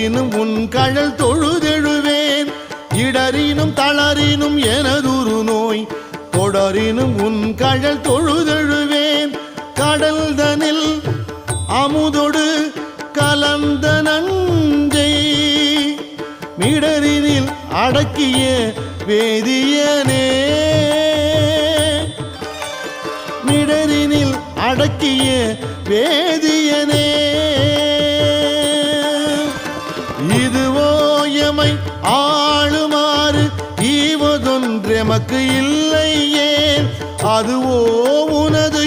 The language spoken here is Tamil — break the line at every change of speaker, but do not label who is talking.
இடரினும் உன் கழல் தொழுதெழுவேன் இடரினும் தளரினும் எனதுரு நோய் தொடரினும் உன் கழல் தொழுதெழுவேன் கடல் தனில் அமுதொடு கலந்த நஞ்சை மிடரினில் அடக்கிய வேதியனே மிடரினில் அடக்கிய வேதியனே இதுவோ எமை ஆளுமாறு ஈவதொன்றெமக்கு இல்லையே அதுவோ உனது